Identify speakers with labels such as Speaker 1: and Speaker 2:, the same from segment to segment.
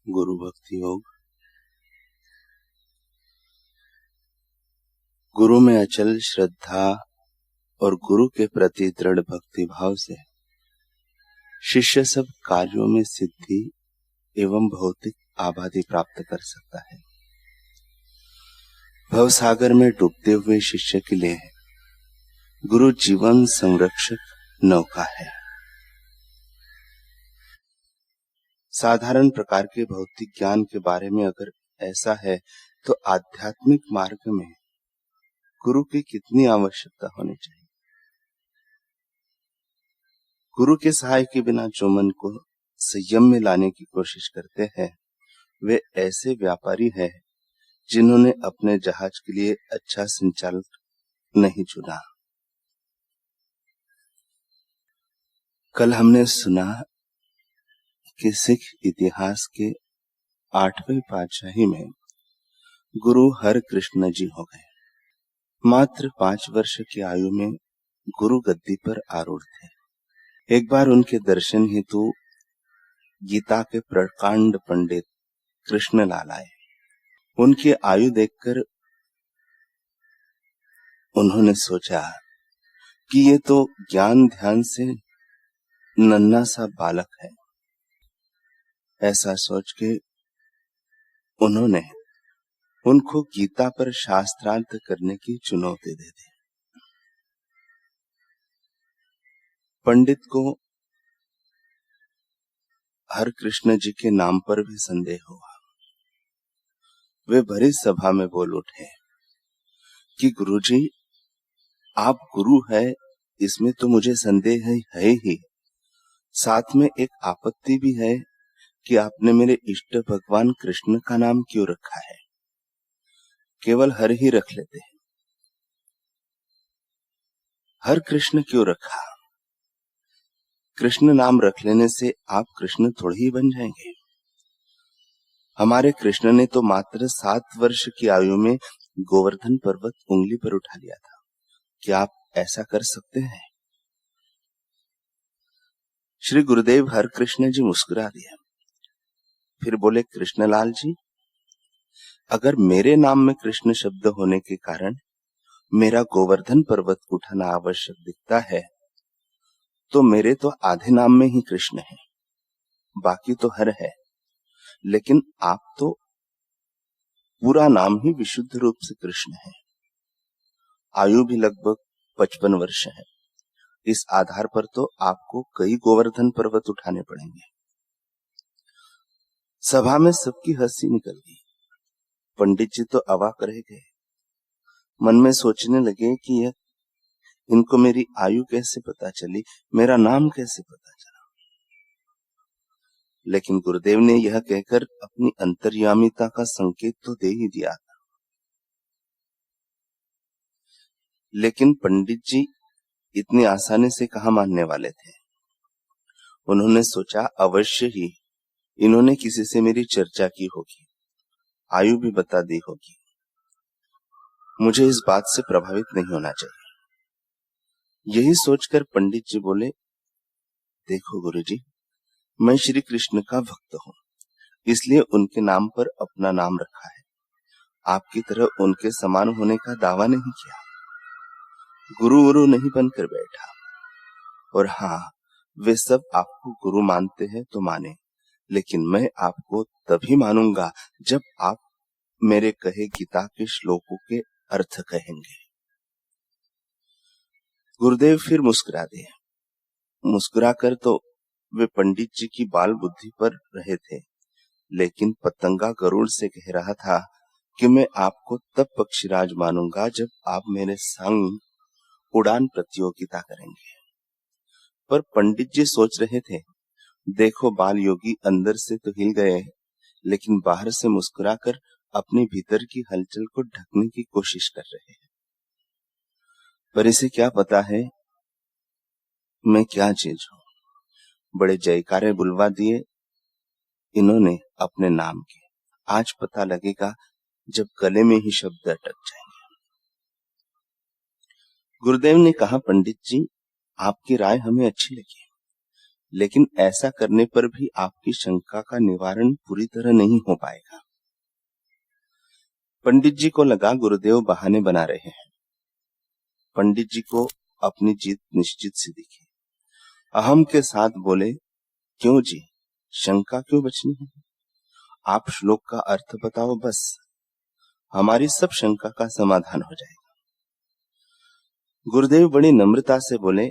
Speaker 1: गुरु भक्ति योग। गुरु में अचल श्रद्धा और गुरु के प्रति दृढ़ भक्ति भाव से शिष्य सब कार्यों में सिद्धि एवं भौतिक आबादी प्राप्त कर सकता है। भवसागर में डूबते हुए शिष्य के लिए गुरु जीवन संरक्षक नौका है। साधारण प्रकार के भौतिक ज्ञान के बारे में अगर ऐसा है तो आध्यात्मिक मार्ग में गुरु की कितनी आवश्यकता होनी चाहिए। गुरु के सहाय के बिना जो मन को संयम में लाने की कोशिश करते हैं वे ऐसे व्यापारी हैं जिन्होंने अपने जहाज के लिए अच्छा संचालक नहीं चुना। कल हमने सुना कि सिख इतिहास के 8वें पातशाही में गुरु हर कृष्ण जी हो गए। मात्र 5 वर्ष की आयु में गुरु गद्दी पर आरूढ़ थे। एक बार उनके दर्शन हेतु गीता के प्रकांड पंडित कृष्णलाल आए। उनकी आयु देखकर उन्होंने सोचा कि ये तो ज्ञान ध्यान से नन्हा सा बालक है। ऐसा सोच के उन्होंने उनको गीता पर शास्त्रार्थ करने की चुनौती दे दी। पंडित को हर कृष्ण जी के नाम पर भी संदेह हुआ। वे भरी सभा में बोल उठे कि गुरुजी, आप गुरु है इसमें तो मुझे संदेह है ही, साथ में एक आपत्ति भी है कि आपने मेरे इष्ट भगवान कृष्ण का नाम क्यों रखा है। केवल हर ही रख लेते हैं। हर कृष्ण क्यों रखा? कृष्ण नाम रख लेने से आप कृष्ण थोड़ी ही बन जाएंगे। हमारे कृष्ण ने तो मात्र 7 वर्ष की आयु में गोवर्धन पर्वत उंगली पर उठा लिया था। क्या आप ऐसा कर सकते हैं? श्री गुरुदेव हर कृष्ण जी मुस्कुरा दिया। फिर बोले, कृष्णलाल जी, अगर मेरे नाम में कृष्ण शब्द होने के कारण मेरा गोवर्धन पर्वत उठाना आवश्यक दिखता है तो मेरे तो आधे नाम में ही कृष्ण है, बाकी तो हर है। लेकिन आप तो पूरा नाम ही विशुद्ध रूप से कृष्ण है। आयु भी लगभग 55 वर्ष है। इस आधार पर तो आपको कई गोवर्धन पर्वत उठाने पड़ेंगे। सभा में सबकी हंसी निकल गई। पंडित जी तो अवाक रह गए। मन में सोचने लगे कि यह इनको मेरी आयु कैसे पता चली, मेरा नाम कैसे पता चला। लेकिन गुरुदेव ने यह कहकर अपनी अंतर्यामिता का संकेत तो दे ही दिया था। लेकिन पंडित जी इतनी आसानी से कहां मानने वाले थे। उन्होंने सोचा, अवश्य ही इन्होंने किसी से मेरी चर्चा की होगी, आयु भी बता दी होगी। मुझे इस बात से प्रभावित नहीं होना चाहिए। यही सोचकर पंडित जी बोले, देखो गुरुजी, मैं श्री कृष्ण का भक्त हूं, इसलिए उनके नाम पर अपना नाम रखा है। आपकी तरह उनके समान होने का दावा नहीं किया। गुरु नहीं बनकर बैठा। और हाँ, वे सब आपको गुरु मानते हैं तो माने, लेकिन मैं आपको तभी मानूंगा जब आप मेरे कहे गीता के श्लोकों के अर्थ कहेंगे। गुरुदेव फिर मुस्कुरा दिए। मुस्कुराकर तो वे पंडित जी की बाल बुद्धि पर रहे थे, लेकिन पतंगा गरुड़ से कह रहा था कि मैं आपको तब पक्षीराज मानूंगा जब आप मेरे संग उड़ान प्रतियोगिता करेंगे। पर पंडित जी सोच रहे थे, देखो बाल योगी अंदर से तो हिल गए, लेकिन बाहर से मुस्कुराकर अपने भीतर की हलचल को ढकने की कोशिश कर रहे हैं। पर इसे क्या पता है मैं क्या चीज हूं। बड़े जयकारे बुलवा दिए इन्होंने अपने नाम के। आज पता लगेगा जब गले में ही शब्द अटक जाएंगे। गुरुदेव ने कहा, पंडित जी, आपकी राय हमें अच्छी लगी, लेकिन ऐसा करने पर भी आपकी शंका का निवारण पूरी तरह नहीं हो पाएगा। पंडित जी को लगा गुरुदेव बहाने बना रहे हैं। पंडित जी को अपनी जीत निश्चित सी दिखी। अहम के साथ बोले, क्यों जी, शंका क्यों बचनी है? आप श्लोक का अर्थ बताओ, बस हमारी सब शंका का समाधान हो जाएगा। गुरुदेव बड़ी नम्रता से बोले,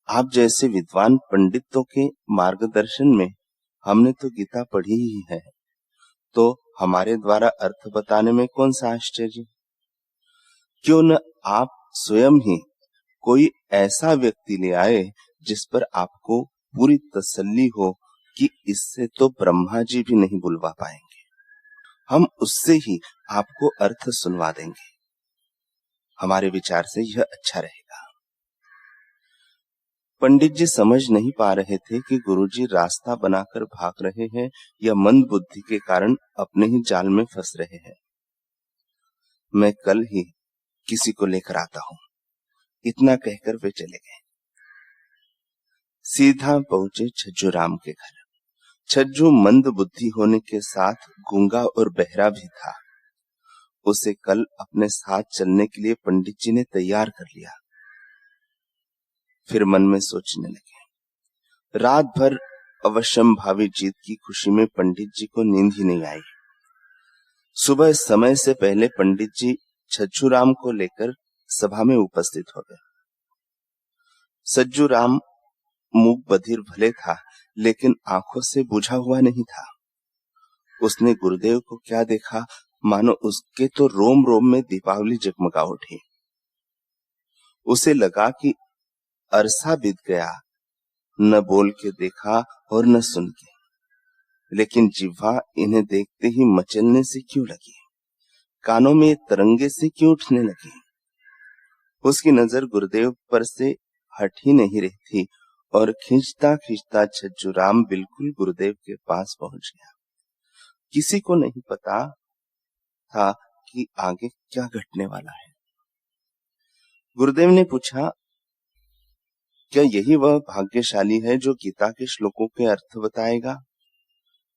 Speaker 1: आप जैसे विद्वान पंडितों के मार्गदर्शन में हमने तो गीता पढ़ी ही है, तो हमारे द्वारा अर्थ बताने में कौन सा आश्चर्य? क्यों न आप स्वयं ही कोई ऐसा व्यक्ति ले आए जिस पर आपको पूरी तसल्ली हो कि इससे तो ब्रह्मा जी भी नहीं बुलवा पाएंगे, हम उससे ही आपको अर्थ सुनवा देंगे। हमारे विचार से यह अच्छा रहेगा। पंडित जी समझ नहीं पा रहे थे कि गुरुजी रास्ता बनाकर भाग रहे हैं या मंद बुद्धि के कारण अपने ही जाल में फंस रहे हैं। मैं कल ही किसी को लेकर आता हूं, इतना कहकर वे चले गए। सीधा पहुंचे छज्जूराम के घर। छज्जू मंद बुद्धि होने के साथ गूंगा और बहरा भी था। उसे कल अपने साथ चलने के लिए पंडित जी ने तैयार कर लिया। फिर मन में सोचने लगे। रात भर अवश्यंभावी जीत की खुशी में पंडित जी को नींद ही नहीं आई। सुबह समय से पहले पंडित जी छज्जूराम को लेकर सभा में उपस्थित हो गए। छज्जूराम मूक बधिर भले था, लेकिन आंखों से बुझा हुआ नहीं था। उसने गुरुदेव को क्या देखा, मानो उसके तो रोम रोम में दीपावली जगमगा उठी। उसे लगा कि अरसा बीत गया, न बोल के देखा और न सुन के, लेकिन जिह्वा इन्हें देखते ही मचलने से क्यों लगी, कानों में तरंगे से क्यों उठने लगी। उसकी नजर गुरुदेव पर से हट ही नहीं रही थी और खींचता खींचता छज्जूराम बिल्कुल गुरुदेव के पास पहुंच गया। किसी को नहीं पता था कि आगे क्या घटने वाला है। गुरुदेव ने पूछा, क्या यही वह भाग्यशाली है जो गीता के श्लोकों के अर्थ बताएगा?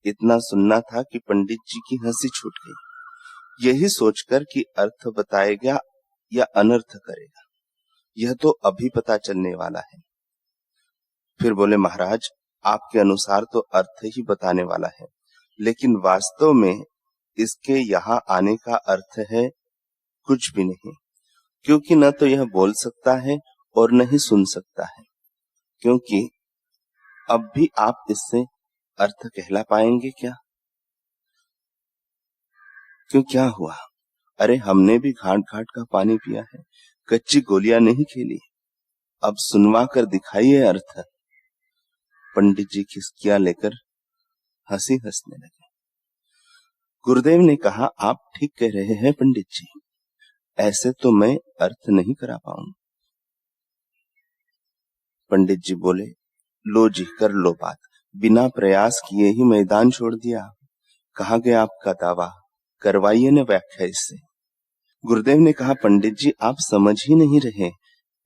Speaker 1: इतना सुनना था कि पंडित जी की हंसी छूट गई। यही सोचकर कि अर्थ बताएगा या अनर्थ करेगा, यह तो अभी पता चलने वाला है। फिर बोले, महाराज, आपके अनुसार तो अर्थ ही बताने वाला है, लेकिन वास्तव में इसके यहाँ आने का अर्थ है कुछ भी नहीं, क्योंकि न तो यह बोल सकता है और न ही सुन सकता है, क्योंकि अब भी आप इससे अर्थ कहला पाएंगे क्या? क्यों, क्या हुआ? अरे हमने भी घाट घाट का पानी पिया है, कच्ची गोलियां नहीं खेली, अब सुनवा कर दिखाइए अर्थ। पंडित जी खिसकिया लेकर हंसी हंसने लगे। गुरुदेव ने कहा, आप ठीक कह रहे हैं पंडित जी, ऐसे तो मैं अर्थ नहीं करा पाऊंगा। पंडित जी बोले, लो जी, कर लो बात। बिना प्रयास किए ही मैदान छोड़ दिया। कहा गया आपका दावा, करवाइए न व्याख्या इससे। गुरुदेव ने कहा, पंडित जी आप समझ ही नहीं रहे,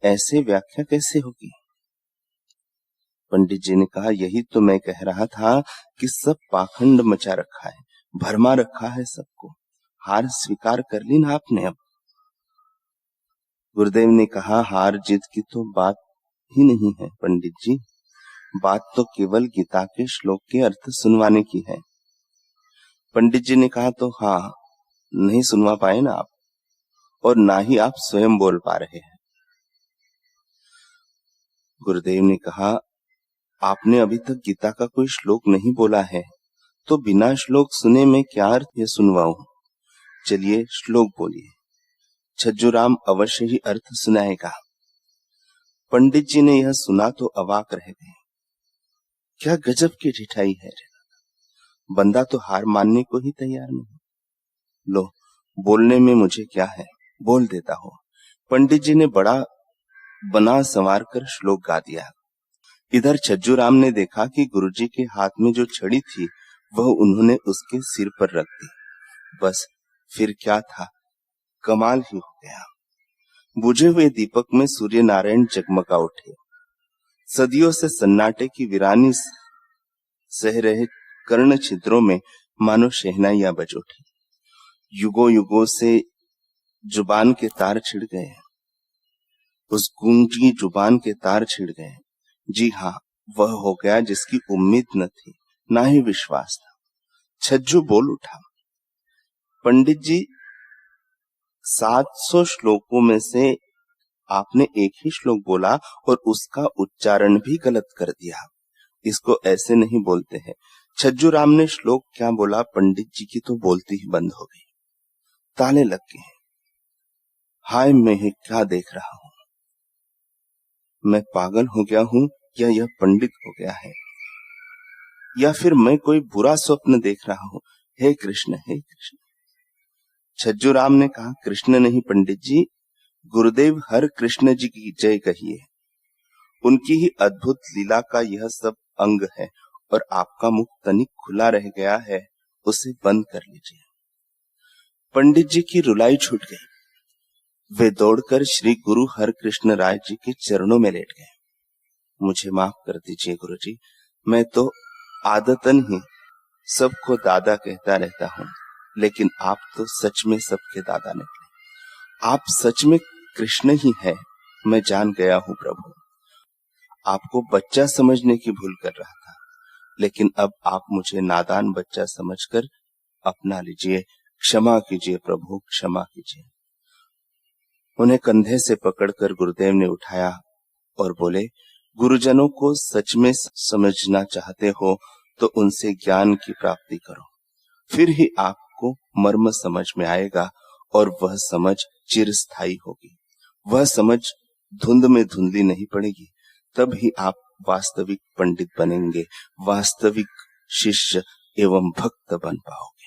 Speaker 1: ऐसे व्याख्या कैसे होगी? पंडित जी ने कहा, यही तो मैं कह रहा था कि सब पाखंड मचा रखा है, भरमा रखा है सबको। हार स्वीकार कर ली ना आपने अब। गुरुदेव ने कहा, हार जीत की तो बात ही नहीं है पंडित जी, बात तो केवल गीता के श्लोक के अर्थ सुनवाने की है। पंडित जी ने कहा, तो हाँ, नहीं सुनवा पाए ना आप, और ना ही आप स्वयं बोल पा रहे हैं। गुरुदेव ने कहा, आपने अभी तक गीता का कोई श्लोक नहीं बोला है, तो बिना श्लोक सुने मैं क्या अर्थ ये सुनवाऊं? चलिए श्लोक बोलिए, छज्जूराम अवश्य ही अर्थ सुनाएगा। पंडित जी ने यह सुना तो अवाक रह गए। क्या गजब की ढिठाई है, बंदा तो हार मानने को ही तैयार नहीं। लो, बोलने में मुझे क्या है, बोल देता हूं। पंडित जी ने बड़ा बना संवार कर श्लोक गा दिया। इधर छज्जूराम ने देखा कि गुरुजी के हाथ में जो छड़ी थी वह उन्होंने उसके सिर पर रख दी। बस फिर क्या था, कमाल ही हो गया। बुझे हुए दीपक में सूर्य नारायण जगमगा उठे। सदियों से सन्नाटे की वीरानी सह रहे कर्ण छिद्रों में मानो शहनाइयां बज उठी। युगों युगों से जुबान के तार छिड़ गए हैं, उस गूंगी जुबान के तार छिड़ गए। जी हाँ, वह हो गया जिसकी उम्मीद न थी, ना ही विश्वास था। छज्जू बोल उठा, पंडित जी, 700 श्लोकों में से आपने एक ही श्लोक बोला और उसका उच्चारण भी गलत कर दिया। इसको ऐसे नहीं बोलते हैं। छज्जू राम ने श्लोक क्या बोला, पंडित जी की तो बोलती ही बंद हो गई। ताले लग गए। हाय, मैं क्या देख रहा हूं? मैं पागल हो गया हूं या यह पंडित हो गया है, या फिर मैं कोई बुरा स्वप्न देख रहा हूं? हे कृष्ण, हे कृष्ण। छज्जू राम ने कहा, कृष्ण नहीं पंडित जी, गुरुदेव हर कृष्ण जी की जय कहिए। उनकी ही अद्भुत लीला का यह सब अंग है और आपका मुख तनिक खुला रह गया है, उसे बंद कर लीजिए। पंडित जी की रुलाई छूट गई। वे दौड़कर श्री गुरु हर कृष्ण राय जी के चरणों में लेट गए। मुझे माफ कर दीजिए गुरुजी, मैं तो आदतन ही सबको दादा कहता रहता हूं, लेकिन आप तो सच में सबके दादा निकले। आप सच में कृष्ण ही है, मैं जान गया हूं प्रभु। आपको बच्चा समझने की भूल कर रहा था, लेकिन अब आप मुझे नादान बच्चा समझकर अपना लीजिए। क्षमा कीजिए प्रभु, क्षमा कीजिए। उन्हें कंधे से पकड़कर गुरुदेव ने उठाया और बोले, गुरुजनों को सच में समझना चाहते हो तो उनसे ज्ञान की प्राप्ति करो, फिर ही आपको मर्म समझ में आएगा और वह समझ चिरस्थायी होगी। वह समझ धुंध में धुंधली नहीं पड़ेगी। तब ही आप वास्तविक पंडित बनेंगे, वास्तविक शिष्य एवं भक्त बन पाओगे।